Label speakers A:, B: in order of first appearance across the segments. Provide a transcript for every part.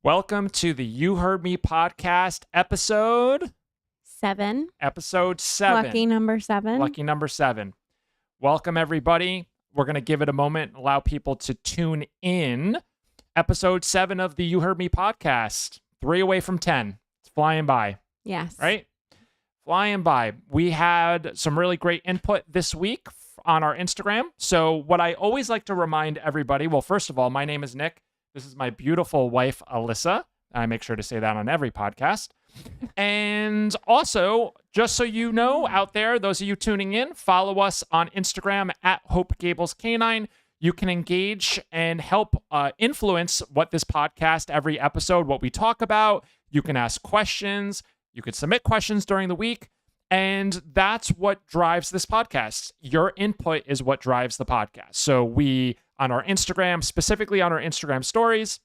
A: Welcome to the You Heard Me podcast episode
B: 7.
A: Episode 7.
B: Lucky number 7.
A: Lucky number 7. Welcome, everybody. We're going to give it a moment and allow people to tune in. Episode 7 of the You Heard Me podcast. 3 away from 10. It's flying by.
B: Yes.
A: Right? Flying by. We had some really great input this week on our Instagram. So what I always like to remind everybody, well, first of all, my name is Nick. This is my beautiful wife, Alyssa. I make sure to say that on every podcast. And also, just so you know out there, those of you tuning in, follow us on Instagram at Hope Gables Canine. You can engage and help influence what this podcast, every episode, what we talk about. You can ask questions. You can submit questions during the week. And that's what drives this podcast. Your input is what drives the podcast. So we, on our Instagram, specifically on our Instagram stories,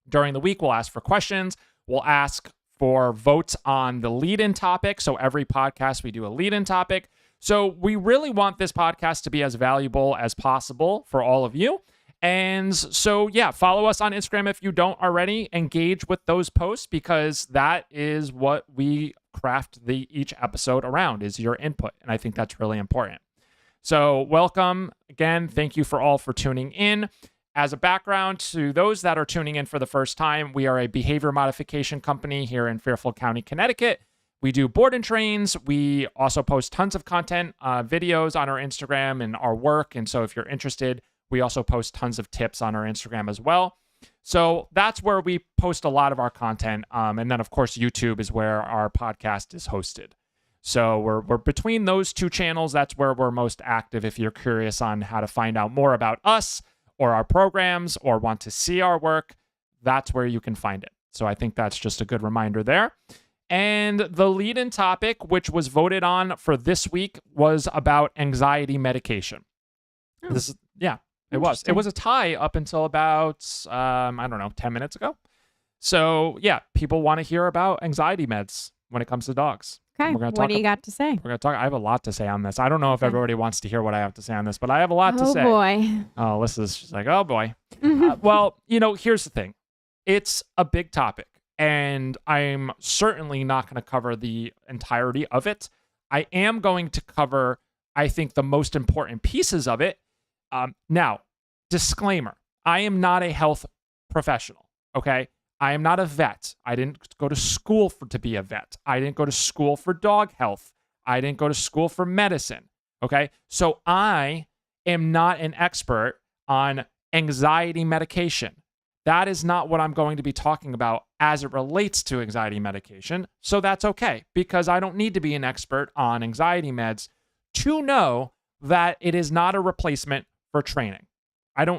A: during the week, we'll ask for questions. We'll ask for votes on the lead-in topic. So every podcast, we do a lead-in topic. So we really want this podcast to be as valuable as possible for all of you. And so, yeah, follow us on Instagram if you don't already. Engage with those posts because that is what we craft each episode around, is your input. And I think that's really important. So welcome again. Thank you for tuning in. As a background to those that are tuning in for the first time, we are a behavior modification company here in Fairfield County, Connecticut. We do board and trains. We also post tons of content, videos on our Instagram and our work. And so if you're interested, we also post tons of tips on our Instagram as well. So that's where we post a lot of our content. And then, of course, YouTube is where our podcast is hosted. So we're between those two channels. That's where we're most active. If you're curious on how to find out more about us or our programs or want to see our work, that's where you can find it. So I think that's just a good reminder there. And the lead-in topic, which was voted on for this week, was about anxiety medication.
B: Oh.
A: It was. It was a tie up until about, 10 minutes ago. So, yeah, people want to hear about anxiety meds when it comes to dogs.
B: Okay, what do you got to say?
A: We're going to talk. I have a lot to say on this. I don't know if everybody wants to hear what I have to say on this, but I have a lot to say.
B: Oh, boy.
A: Oh, Alyssa's just like, oh, boy. Well, here's the thing. It's a big topic, and I'm certainly not going to cover the entirety of it. I am going to cover, I think, the most important pieces of it. Now, disclaimer, I am not a health professional, okay? I am not a vet. I didn't go to school to be a vet. I didn't go to school for dog health. I didn't go to school for medicine, okay? So I am not an expert on anxiety medication. That is not what I'm going to be talking about as it relates to anxiety medication. So that's okay, because I don't need to be an expert on anxiety meds to know that it is not a replacement for training.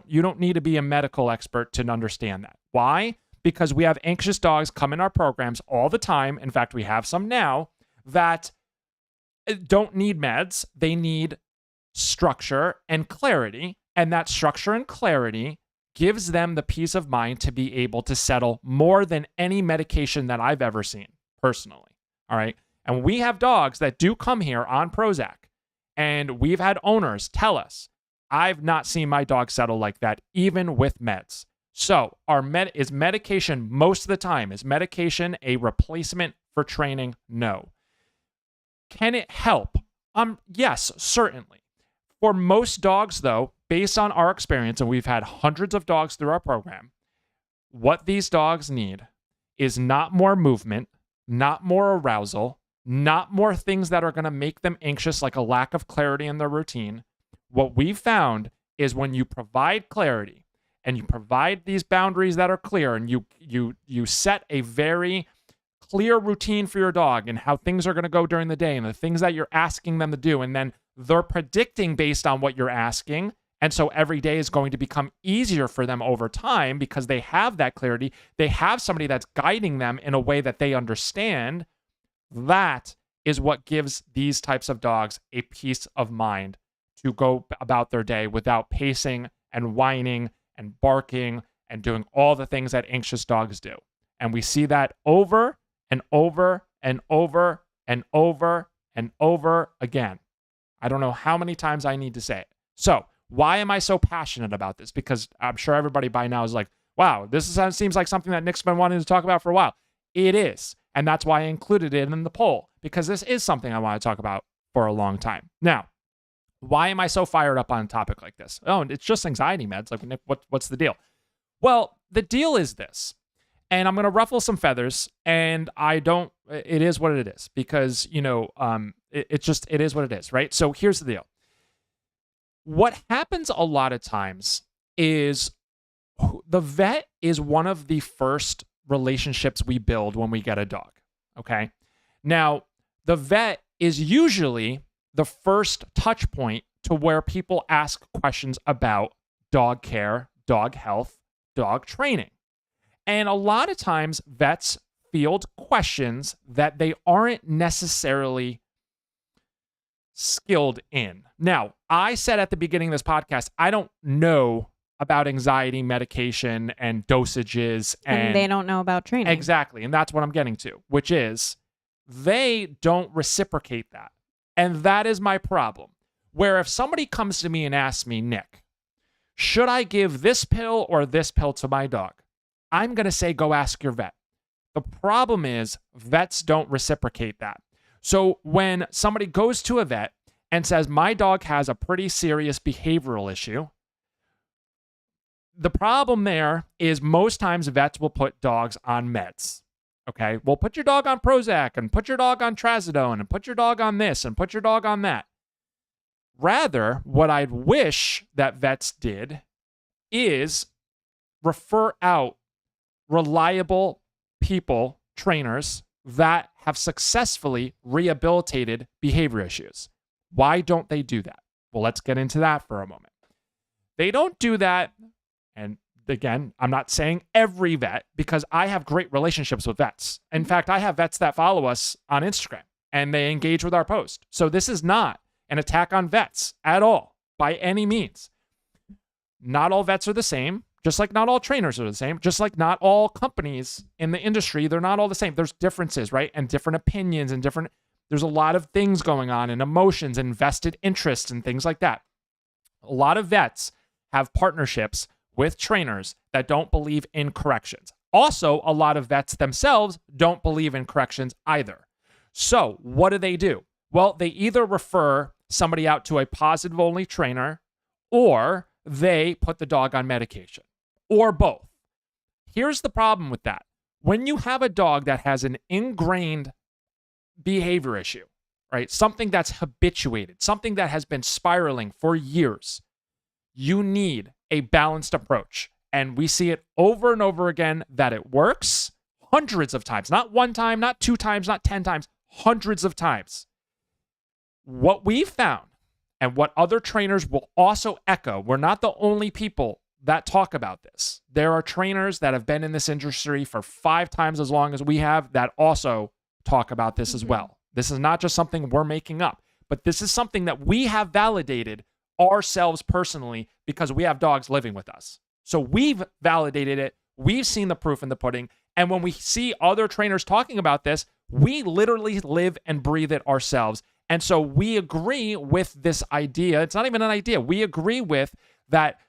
A: You don't need to be a medical expert to understand that. Why? Because we have anxious dogs come in our programs all the time. In fact, we have some now that don't need meds. They need structure and clarity. And that structure and clarity gives them the peace of mind to be able to settle more than any medication that I've ever seen personally. All right. And we have dogs that do come here on Prozac. And we've had owners tell us, I've not seen my dog settle like that, even with meds. So is medication most of the time, is medication a replacement for training? No. Can it help? Yes, certainly. For most dogs, though, based on our experience, and we've had hundreds of dogs through our program, what these dogs need is not more movement, not more arousal, not more things that are going to make them anxious, like a lack of clarity in their routine. What we've found is when you provide clarity and you provide these boundaries that are clear, and you set a very clear routine for your dog and how things are going to go during the day and the things that you're asking them to do, and then they're predicting based on what you're asking. And so every day is going to become easier for them over time because they have that clarity. They have somebody that's guiding them in a way that they understand. That is what gives these types of dogs a peace of mind to go about their day without pacing and whining and barking and doing all the things that anxious dogs do. And we see that over and over and over and over and over again. I don't know how many times I need to say it. So why am I so passionate about this? Because I'm sure everybody by now is like, wow, seems like something that Nick's been wanting to talk about for a while. It is. And that's why I included it in the poll, because this is something I want to talk about for a long time. Now, why am I so fired up on a topic like this? Oh, it's just anxiety meds. Like, Nick, what's the deal? Well, the deal is this, and I'm going to ruffle some feathers, and it is what it is, because, it is what it is, right? So here's the deal. What happens a lot of times is the vet is one of the first relationships we build when we get a dog, okay? Now, the vet is usually the first touch point to where people ask questions about dog care, dog health, dog training. And a lot of times vets field questions that they aren't necessarily skilled in. Now, I said at the beginning of this podcast, I don't know about anxiety medication and dosages.
B: And they don't know about training.
A: Exactly. And that's what I'm getting to, which is they don't reciprocate that. And that is my problem. Where if somebody comes to me and asks me, Nick, should I give this pill or this pill to my dog? I'm going to say, go ask your vet. The problem is vets don't reciprocate that. So when somebody goes to a vet and says, my dog has a pretty serious behavioral issue, the problem there is most times vets will put dogs on meds. Okay, well, put your dog on Prozac and put your dog on Trazodone and put your dog on this and put your dog on that. Rather, what I'd wish that vets did is refer out reliable people, trainers, that have successfully rehabilitated behavior issues. Why don't they do that? Well, let's get into that for a moment. They don't do that. And again, I'm not saying every vet, because I have great relationships with vets. In fact, I have vets that follow us on Instagram and they engage with our post. So this is not an attack on vets at all, by any means. Not all vets are the same, just like not all trainers are the same, just like not all companies in the industry, they're not all the same. There's differences, right? And different opinions and there's a lot of things going on, and emotions and vested interests and things like that. A lot of vets have partnerships with trainers that don't believe in corrections. Also, a lot of vets themselves don't believe in corrections either. So what do? Well, they either refer somebody out to a positive-only trainer, or they put the dog on medication, or both. Here's the problem with that. When you have a dog that has an ingrained behavior issue, right? Something that's habituated, something that has been spiraling for years, you need a balanced approach. And we see it over and over again that it works hundreds of times, not one time, not 2 times, not 10 times, hundreds of times. What we've found, and what other trainers will also echo, we're not the only people that talk about this. There are trainers that have been in this industry for 5 times as long as we have that also talk about this as well. This is not just something we're making up, but this is something that we have validated ourselves personally, because we have dogs living with us. So we've validated it. We've seen the proof in the pudding. And when we see other trainers talking about this, we literally live and breathe it ourselves. And so we agree with this idea. It's not even an idea. We agree with that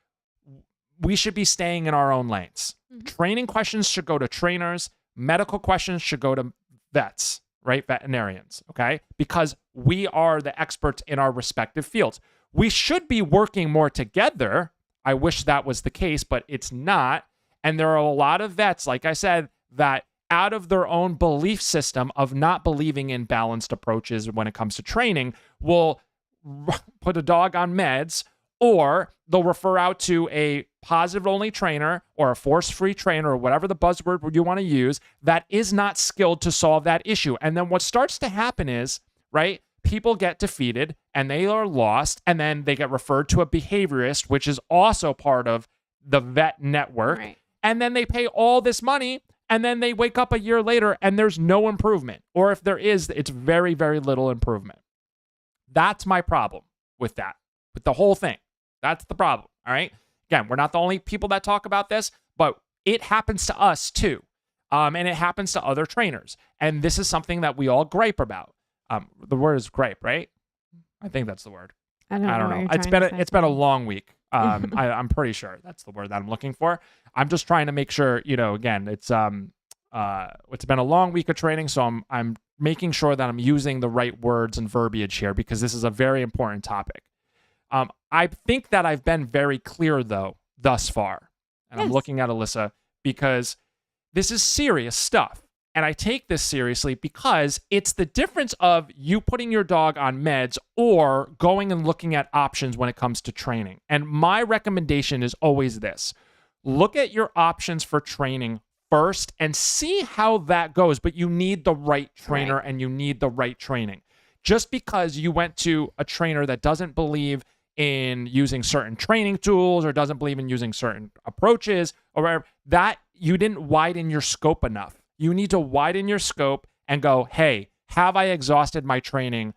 A: we should be staying in our own lanes. Training questions should go to trainers. Medical questions should go to vets, right? Veterinarians, okay? Because we are the experts in our respective fields. We should be working more together. I wish that was the case, but it's not. And there are a lot of vets, like I said, that out of their own belief system of not believing in balanced approaches when it comes to training, will put a dog on meds, or they'll refer out to a positive-only trainer or a force-free trainer, or whatever the buzzword you want to use, that is not skilled to solve that issue. And then what starts to happen is, right, people get defeated and they are lost, and then they get referred to a behaviorist, which is also part of the vet network.
B: Right.
A: And then they pay all this money, and then they wake up a year later and there's no improvement. Or if there is, it's very, very little improvement. That's my problem with that, with the whole thing. That's the problem, all right? Again, we're not the only people that talk about this, but it happens to us too. And it happens to other trainers. And this is something that we all gripe about. The word is gripe, right? I think that's the word.
B: I don't know.
A: It's been a long week. I'm pretty sure that's the word that I'm looking for. I'm just trying to make sure, again, it's been a long week of training, so I'm making sure that I'm using the right words and verbiage here because this is a very important topic. I think that I've been very clear though thus far, and I'm looking at Alyssa because this is serious stuff. And I take this seriously because it's the difference of you putting your dog on meds or going and looking at options when it comes to training. And my recommendation is always this. Look at your options for training first and see how that goes. But you need the right trainer and you need the right training. Just because you went to a trainer that doesn't believe in using certain training tools or doesn't believe in using certain approaches or whatever, that you didn't widen your scope enough. You need to widen your scope and go, hey, have I exhausted my training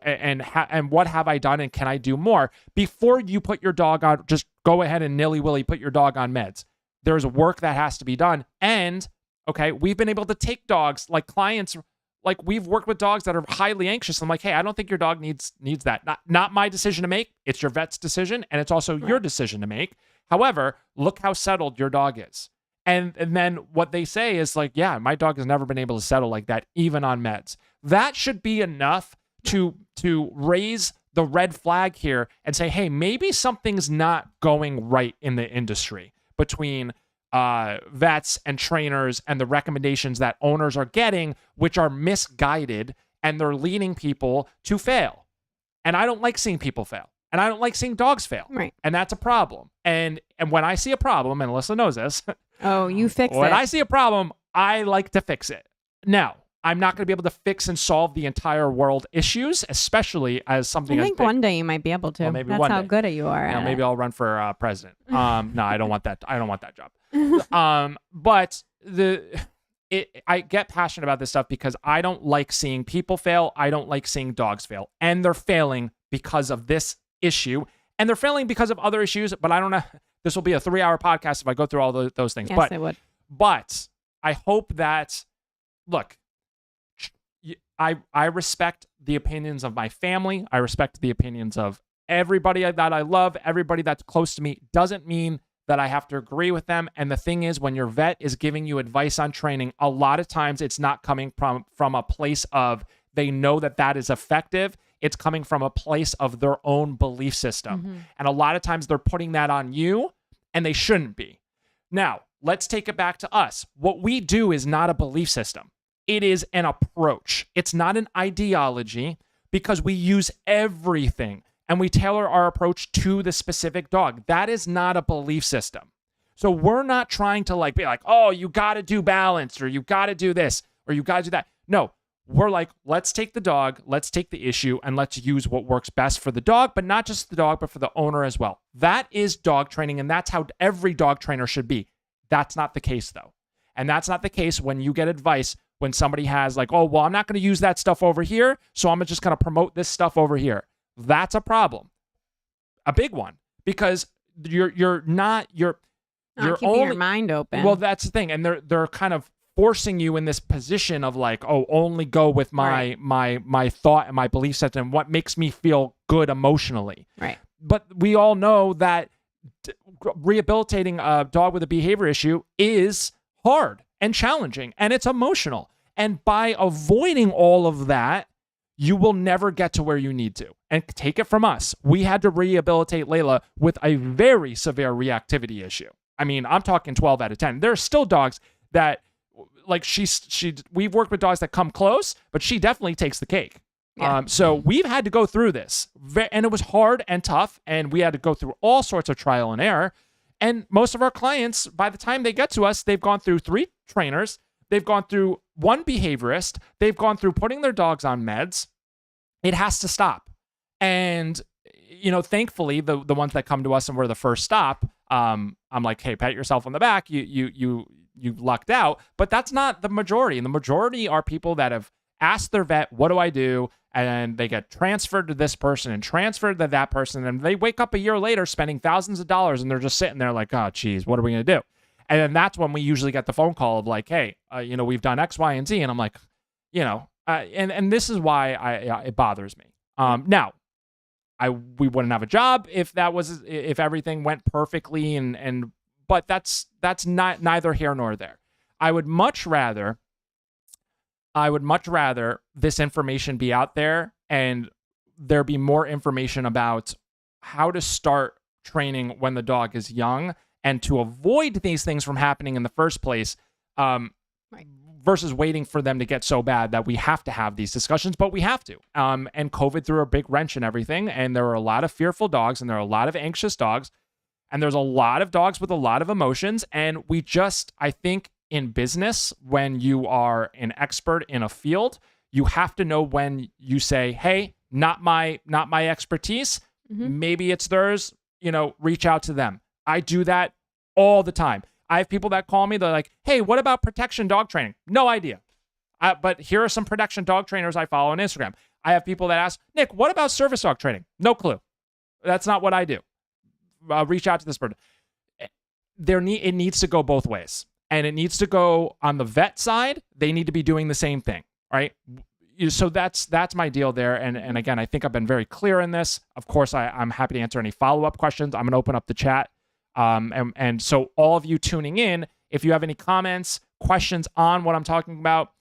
A: and what have I done and can I do more? Before you put your dog on, just go ahead and nilly-willy put your dog on meds. There's work that has to be done. And, okay, we've been able to take dogs, like clients, like we've worked with dogs that are highly anxious. I'm like, hey, I don't think your dog needs that. Not my decision to make. It's your vet's decision, and it's also your decision to make. However, look how settled your dog is. And then what they say is like, yeah, my dog has never been able to settle like that, even on meds. That should be enough to raise the red flag here and say, hey, maybe something's not going right in the industry between vets and trainers and the recommendations that owners are getting, which are misguided and they're leading people to fail. And I don't like seeing people fail. And I don't like seeing dogs fail.
B: Right.
A: And that's a problem. And when I see a problem, and Alyssa knows this.
B: Oh, you fix it.
A: When I see a problem, I like to fix it. Now, I'm not going to be able to fix and solve the entire world issues, especially as something.
B: I think one day you might be able to.
A: Well, maybe
B: That's
A: one
B: how
A: day.
B: good you are. At
A: Maybe
B: it.
A: I'll run for president. No, I don't want that. I don't want that job. But I get passionate about this stuff because I don't like seeing people fail. I don't like seeing dogs fail, and they're failing because of this issue, and they're failing because of other issues. But I don't know. This will be a 3-hour podcast if I go through all those things.
B: Yes, it would.
A: But I hope that, look, I respect the opinions of my family. I respect the opinions of everybody that I love, everybody that's close to me. Doesn't mean that I have to agree with them. And the thing is, when your vet is giving you advice on training, a lot of times it's not coming from a place of they know that is effective. It's coming from a place of their own belief system.
B: Mm-hmm.
A: And a lot of times they're putting that on you, and they shouldn't be. Now, let's take it back to us. What we do is not a belief system. It is an approach. It's not an ideology because we use everything and we tailor our approach to the specific dog. That is not a belief system. So we're not trying to be like, oh, you got to do balance or you got to do this or you got to do that. No, we're like, let's take the dog, let's take the issue, and let's use what works best for the dog, but not just the dog, but for the owner as well. That is dog training, and that's how every dog trainer should be. That's not the case, though. And that's not the case when you get advice when somebody has like, oh, well, I'm not going to use that stuff over here, so I'm just going to promote this stuff over here. That's a problem. A big one. Because you're
B: not keeping your mind open.
A: Well, that's the thing. And they're kind of forcing you in this position of like, oh, only go with my thought and my belief system, what makes me feel good emotionally.
B: Right.
A: But we all know that rehabilitating a dog with a behavior issue is hard and challenging, and it's emotional. And by avoiding all of that, you will never get to where you need to. And take it from us. We had to rehabilitate Layla with a very severe reactivity issue. I mean, I'm talking 12 out of 10. There are still dogs that, like, we've worked with dogs that come close, but she definitely takes the cake.
B: Yeah.
A: So we've had to go through this, and it was hard and tough, and we had to go through all sorts of trial and error. And most of our clients, by the time they get to us, they've gone through 3 trainers, they've gone through 1 behaviorist, they've gone through putting their dogs on meds. It has to stop. And, thankfully, the ones that come to us and we're the first stop, I'm like, hey, pat yourself on the back. You lucked out. But that's not the majority. And the majority are people that have asked their vet, what do I do? And they get transferred to this person and transferred to that person. And they wake up a year later spending thousands of dollars and they're just sitting there like, oh, geez, what are we going to do? And then that's when we usually get the phone call of like, hey, we've done X, Y, and Z. And I'm like, and this is why it bothers me. Now, we wouldn't have a job if everything went perfectly but that's not neither here nor there. I would much rather this information be out there and there be more information about how to start training when the dog is young and to avoid these things from happening in the first place, versus waiting for them to get so bad that we have to have these discussions, but we have to. And COVID threw a big wrench in everything, and there are a lot of fearful dogs, and there are a lot of anxious dogs, and there's a lot of dogs with a lot of emotions, and we just, I think, in business, when you are an expert in a field, you have to know when you say, hey, not my expertise. Maybe it's theirs, reach out to them. I do that all the time. I have people that call me, they're like, hey, what about protection dog training? No idea. But here are some protection dog trainers I follow on Instagram. I have people that ask, Nick, what about service dog training? No clue. That's not what I do. Reach out to this person. It needs to go both ways. And it needs to go on the vet side. They need to be doing the same thing, right? So that's my deal there. And again, I think I've been very clear in this. Of course, I'm happy to answer any follow-up questions. I'm going to open up the chat. And so all of you tuning in, if you have any comments, questions on what I'm talking about,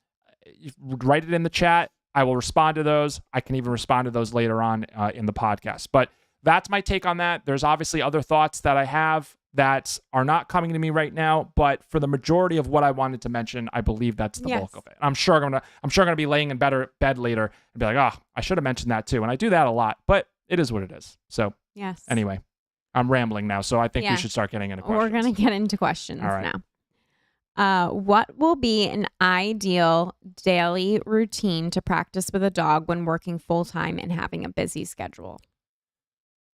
A: write it in the chat. I will respond to those. I can even respond to those later on in the podcast. But that's my take on that. There's obviously other thoughts that I have that are not coming to me right now, but for the majority of what I wanted to mention, I believe that's the bulk of it. I'm sure I'm gonna be laying in bed later and be like, oh, I should have mentioned that too. And I do that a lot, but it is what it is. So anyway, I'm rambling now, so I think we should start getting into questions.
B: We're gonna get into questions now. What will be an ideal daily routine to practice with a dog when working full time and having a busy schedule?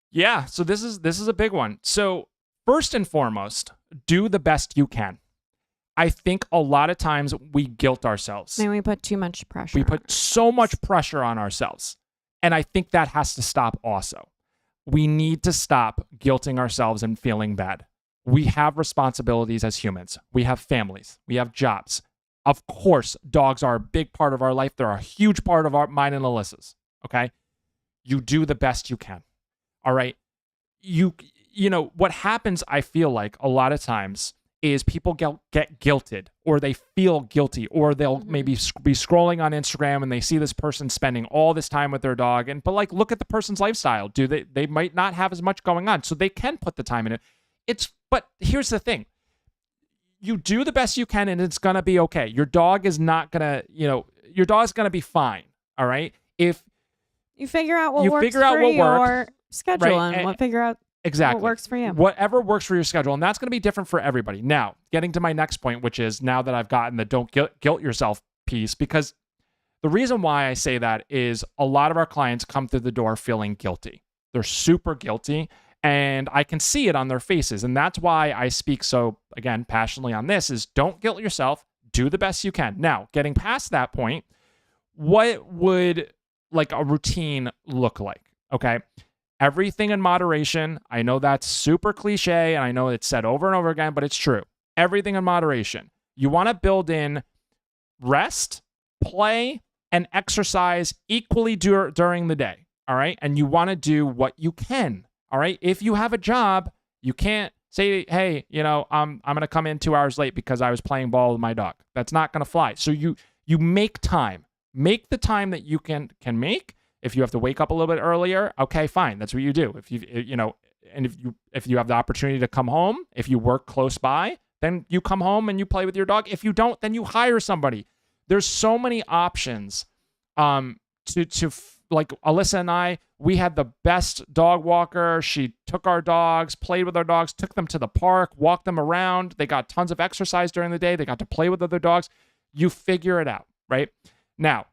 A: Yeah, so this is a big one. So first and foremost, do the best you can. I think a lot of times we guilt ourselves.
B: And we put too much pressure.
A: We put so much pressure on ourselves. And I think that has to stop also. We need to stop guilting ourselves and feeling bad. We have responsibilities as humans. We have families. We have jobs. Of course, dogs are a big part of our life. They're a huge part of mine and Alyssa's. Okay? You do the best you can. All right? What happens, I feel like, a lot of times is people get guilted, or they feel guilty, or they'll maybe be scrolling on Instagram and they see this person spending all this time with their dog. But look at the person's lifestyle. They might not have as much going on, so they can put the time in it. But here's the thing. You do the best you can and it's going to be okay. Your dog is not going to, your dog's going to be fine. All right. If
B: you figure out what works for your schedule, right? And figure out
A: exactly
B: what works for you.
A: Whatever works for your schedule. And that's going to be different for everybody. Now, getting to my next point, which is now that I've gotten the don't guilt yourself piece, because the reason why I say that is a lot of our clients come through the door feeling guilty. They're super guilty. And I can see it on their faces. And that's why I speak so, again, passionately on this is don't guilt yourself. Do the best you can. Now, getting past that point, what would a routine look like? Okay. Everything in moderation. I know that's super cliche and I know it's said over and over again, but it's true. Everything in moderation. You want to build in rest, play, and exercise equally during the day. All right. And you want to do what you can. All right. If you have a job, you can't say, hey, I'm going to come in 2 hours late because I was playing ball with my dog. That's not going to fly. So you make time. Make the time that you can make. If you have to wake up a little bit earlier, okay, fine. That's what you do. If if you have the opportunity to come home, if you work close by, then you come home and you play with your dog. If you don't, then you hire somebody. There's so many options. Like Alyssa and I, we had the best dog walker. She took our dogs, played with our dogs, took them to the park, walked them around. They got tons of exercise during the day. They got to play with other dogs. You figure it out, right? Now,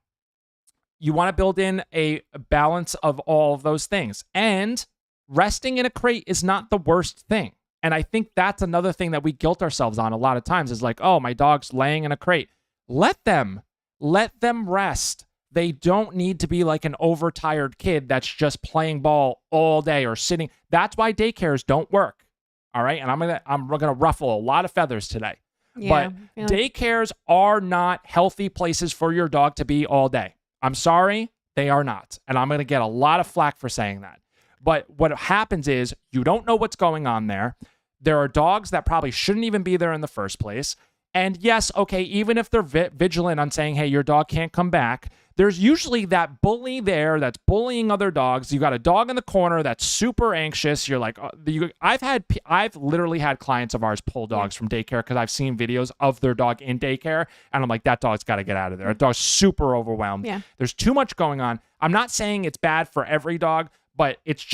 A: you want to build in a balance of all of those things. And resting in a crate is not the worst thing. And I think that's another thing that we guilt ourselves on a lot of times is like, oh, my dog's laying in a crate. Let them rest. They don't need to be like an overtired kid that's just playing ball all day or sitting. That's why daycares don't work. All right. And I'm gonna ruffle a lot of feathers today. Yeah, but daycares are not healthy places for your dog to be all day. I'm sorry, they are not. And I'm gonna get a lot of flack for saying that. But what happens is you don't know what's going on there. There are dogs that probably shouldn't even be there in the first place. And yes, okay, even if they're vigilant on saying, hey, your dog can't come back, there's usually that bully there that's bullying other dogs. You got a dog in the corner that's super anxious. You're like, I've literally had clients of ours pull dogs from daycare because I've seen videos of their dog in daycare, and I'm like, that dog's got to get out of there. That dog's super overwhelmed.
B: Yeah.
A: There's too much going on. I'm not saying it's bad for every dog, but it's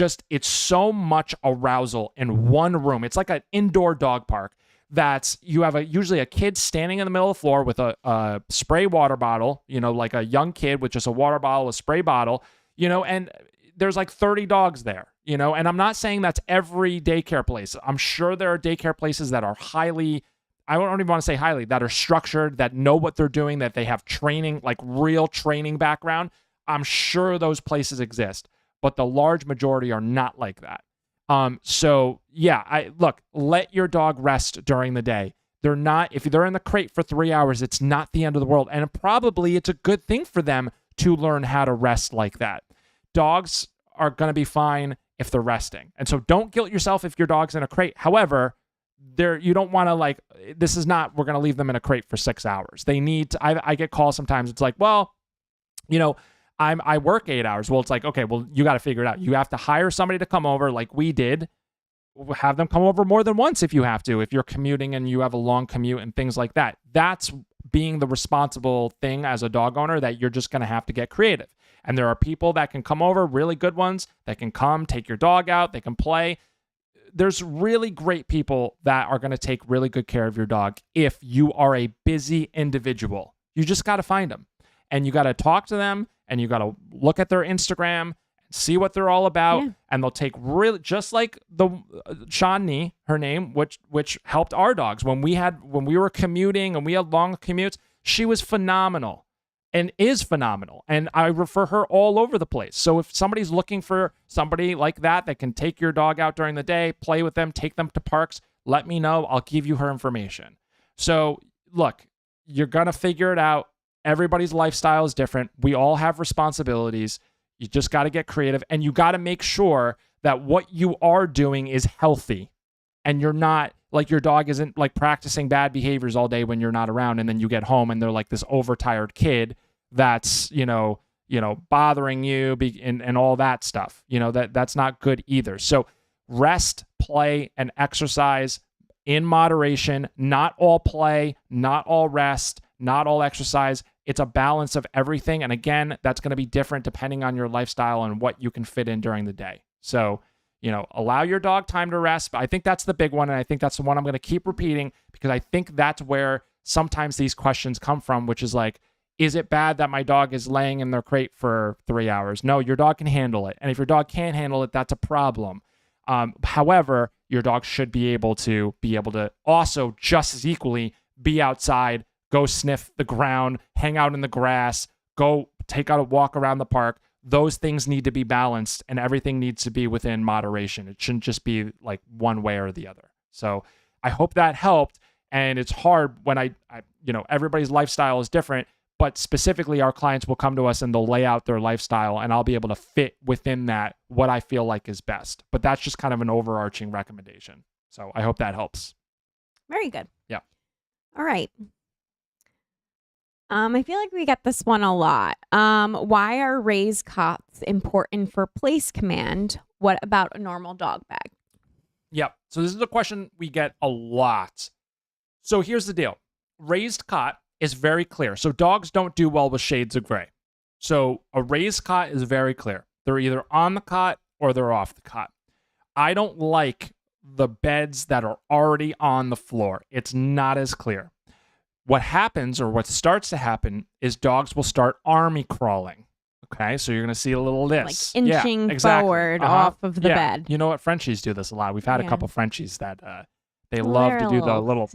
A: so much arousal in one room. It's like an indoor dog park. That's you have usually a kid standing in the middle of the floor with a spray water bottle, like a young kid with just a water bottle, a spray bottle, and there's like 30 dogs there, and I'm not saying that's every daycare place. I'm sure there are daycare places that are I don't even want to say highly, that are structured, that know what they're doing, that they have training, like real training background. I'm sure those places exist, but the large majority are not like that. So yeah, let your dog rest during the day. If they're in the crate for 3 hours, it's not the end of the world. And probably it's a good thing for them to learn how to rest like that. Dogs are going to be fine if they're resting. And so don't guilt yourself if your dog's in a crate. However, you don't want to this is not, we're going to leave them in a crate for 6 hours. They need to, I get calls sometimes. It's like, well, I work 8 hours. Well, it's like, okay, well, you got to figure it out. You have to hire somebody to come over like we did. Have them come over more than once if you have to, if you're commuting and you have a long commute and things like that. That's being the responsible thing as a dog owner, that you're just going to have to get creative. And there are people that can come over, really good ones, that can come, take your dog out, they can play. There's really great people that are going to take really good care of your dog if you are a busy individual. You just got to find them. And you got to talk to them, and you got to look at their Instagram, see what they're all about, and they'll take really, just like the Shawnee, her name, which helped our dogs when we were commuting and we had long commutes. She was phenomenal and is phenomenal, and I refer her all over the place. So if somebody's looking for somebody like that can take your dog out during the day, play with them, take them to parks, let me know. I'll give you her information. So look, you're gonna figure it out. Everybody's lifestyle is different. We all have responsibilities. You just got to get creative, and you got to make sure that what you are doing is healthy, and you're not like, your dog isn't like practicing bad behaviors all day when you're not around, and then you get home and they're like this overtired kid that's, bothering you and all that stuff. That's not good either. So rest, play, and exercise in moderation, not all play, not all rest, not all exercise. It's a balance of everything. And again, that's going to be different depending on your lifestyle and what you can fit in during the day. So, allow your dog time to rest. But I think that's the big one. And I think that's the one I'm going to keep repeating, because I think that's where sometimes these questions come from, which is like, is it bad that my dog is laying in their crate for 3 hours? No, your dog can handle it. And if your dog can't handle it, that's a problem. However, your dog should be able to also just as equally be outside, go sniff the ground, hang out in the grass, go take out a walk around the park. Those things need to be balanced, and everything needs to be within moderation. It shouldn't just be like one way or the other. So I hope that helped. And it's hard when I everybody's lifestyle is different, but specifically our clients will come to us and they'll lay out their lifestyle, and I'll be able to fit within that what I feel like is best. But that's just kind of an overarching recommendation. So I hope that helps.
B: Very good.
A: Yeah.
B: All right. I feel like we get this one a lot. Why are raised cots important for place command? What about a normal dog bag?
A: Yep. So this is a question we get a lot. So here's the deal. Raised cot is very clear. So dogs don't do well with shades of gray. So a raised cot is very clear. They're either on the cot or they're off the cot. I don't like the beds that are already on the floor. It's not as clear. What happens, or what starts to happen, is dogs will start army crawling. Okay, so you're going to see a little this.
B: Like inching forward off of the bed.
A: You know what? Frenchies do this a lot. We've had a couple Frenchies that they love to do the little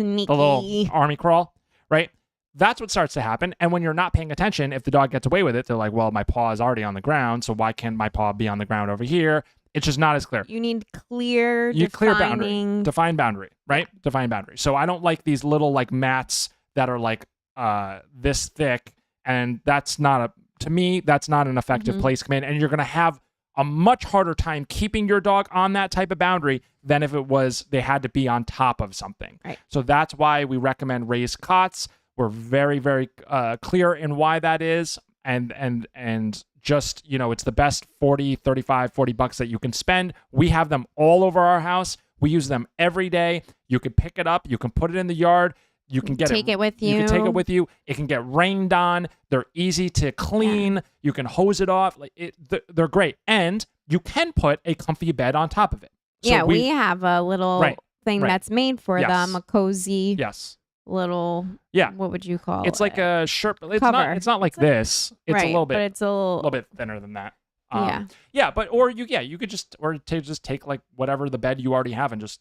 A: army crawl, right? That's what starts to happen. And when you're not paying attention, if the dog gets away with it, they're like, well, my paw is already on the ground, so why can't my paw be on the ground over here? It's just not as clear.
B: You need clear
A: boundary. Define boundary, right? Define boundary. So I don't like these little like mats that are like this thick, and that's not to me, that's not an effective place command. And you're going to have a much harder time keeping your dog on that type of boundary than if it was they had to be on top of something.
B: Right.
A: So that's why we recommend raised cots. We're very, very clear in why that is. And just, it's the best 40, 35, 40 bucks that you can spend. We have them all over our house. We use them every day. You can pick it up. You can put it in the yard. You can
B: take it with you.
A: You can take it with you. It can get rained on. They're easy to clean. Yeah. You can hose it off. They're great. And you can put a comfy bed on top of it. So
B: we have a little thing that's made for them, a cozy little, what would you call it?
A: It's like a shirt. It's
B: cover.
A: Not like this. It's a little bit.
B: But it's a
A: little bit thinner than that. You could just take like whatever the bed you already have and just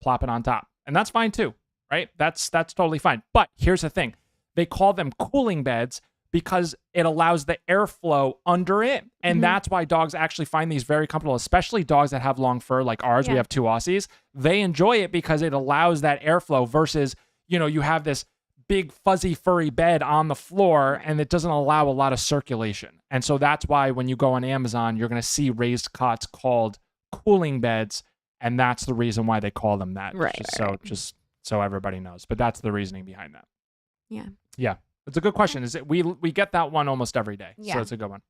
A: plop it on top, and that's fine too, right? That's totally fine. But here's the thing: they call them cooling beds because it allows the airflow under it, and that's why dogs actually find these very comfortable, especially dogs that have long fur like ours. We have 2 Aussies. They enjoy it because it allows that airflow versus you have this big fuzzy furry bed on the floor and it doesn't allow a lot of circulation. And so that's why when you go on Amazon, you're going to see raised cots called cooling beds, and that's the reason why they call them that. Just so everybody knows. But that's the reasoning behind that.
B: Yeah.
A: Yeah. It's a good question. Is it we get that one almost every day. Yeah. So it's a good one.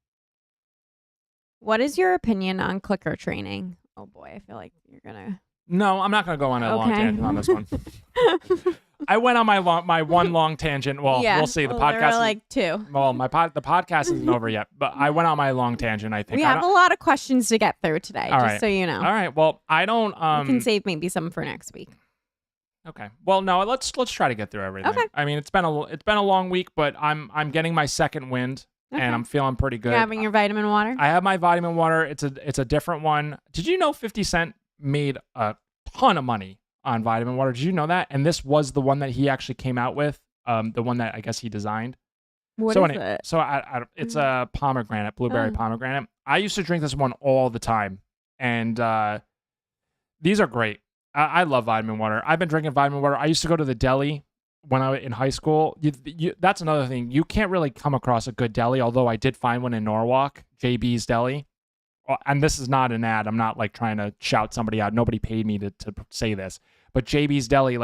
B: What is your opinion on clicker training? Oh boy, I feel like you're going to
A: No, I'm not going to go on a long tangent on this one. I went on my one long tangent. Well, we'll see. The podcast
B: there were like 2.
A: Well, the podcast isn't over yet, but I went on my long tangent. I think
B: we have a lot of questions to get through today. So you know.
A: All right. Well, I don't.
B: You can save maybe some for next week.
A: Okay. Well, no. Let's try to get through everything.
B: Okay.
A: I mean, it's been a long week, but I'm getting my second wind. Okay. And I'm feeling pretty good.
B: You're having your vitamin water?
A: I have my vitamin water. It's a different one. Did you know 50 Cent made a ton of money on vitamin water? Did you know that? And this was the one that he actually came out with, the one that I guess he designed.
B: What is it?
A: So it's a pomegranate, blueberry pomegranate. I used to drink this one all the time, and these are great. I love vitamin water. I've been drinking vitamin water. I used to go to the deli when I was in high school. That's another thing. You can't really come across a good deli, although I did find one in Norwalk, JB's Deli. And this is not an ad. I'm not like trying to shout somebody out. Nobody paid me to say this. But JB's Deli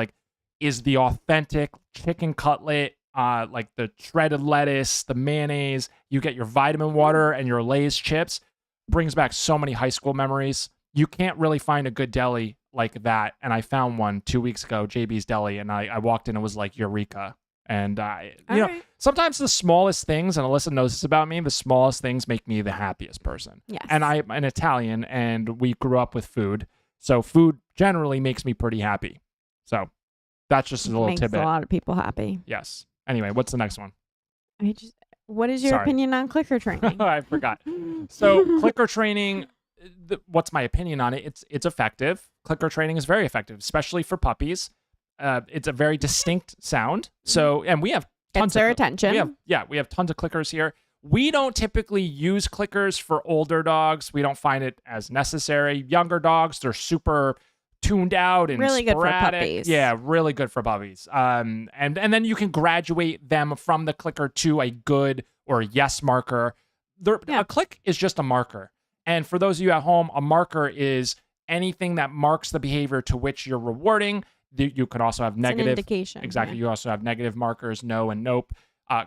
A: is the authentic chicken cutlet, like the shredded lettuce, the mayonnaise. You get your vitamin water and your Lay's chips. Brings back so many high school memories. You can't really find a good deli like that. And I found one 2 weeks ago, JB's Deli, and I walked in and it was like eureka. And sometimes the smallest things, and Alyssa knows this about me, the smallest things make me the happiest person.
B: Yes.
A: And I'm an Italian, and we grew up with food. So food generally makes me pretty happy. So that's just a little tidbit.
B: Makes a lot of people happy.
A: Yes. Anyway, what's the next one?
B: What is your opinion on clicker training?
A: I forgot. So clicker training, what's my opinion on it? It's effective. Clicker training is very effective, especially for puppies. It's a very distinct sound. So, and we have tons
B: of attention.
A: We have tons of clickers here. We don't typically use clickers for older dogs. We don't find it as necessary. Younger dogs, they're super tuned out and
B: really
A: sporadic.
B: Good for puppies.
A: Yeah, really good for puppies. And then you can graduate them from the clicker to a good or yes marker. A click is just a marker. And for those of you at home, a marker is anything that marks the behavior to which you're rewarding. You could also have negative.
B: It's an indication.
A: Exactly. Yeah. You also have negative markers, no and nope.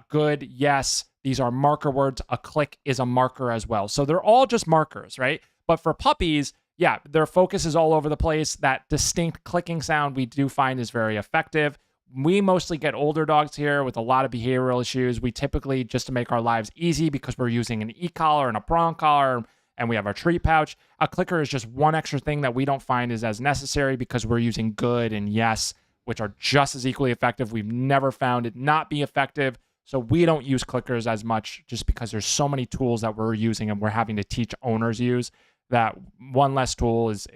A: Good, yes. These are marker words. A click is a marker as well. So they're all just markers, right? But for puppies, their focus is all over the place. That distinct clicking sound we do find is very effective. We mostly get older dogs here with a lot of behavioral issues. We typically, just to make our lives easy, because we're using an e-collar and a prong collar, and we have our treat pouch. A clicker is just one extra thing that we don't find is as necessary because we're using good and yes, which are just as equally effective. We've never found it not be effective. So we don't use clickers as much just because there's so many tools that we're using and we're having to teach owners use, that one less tool is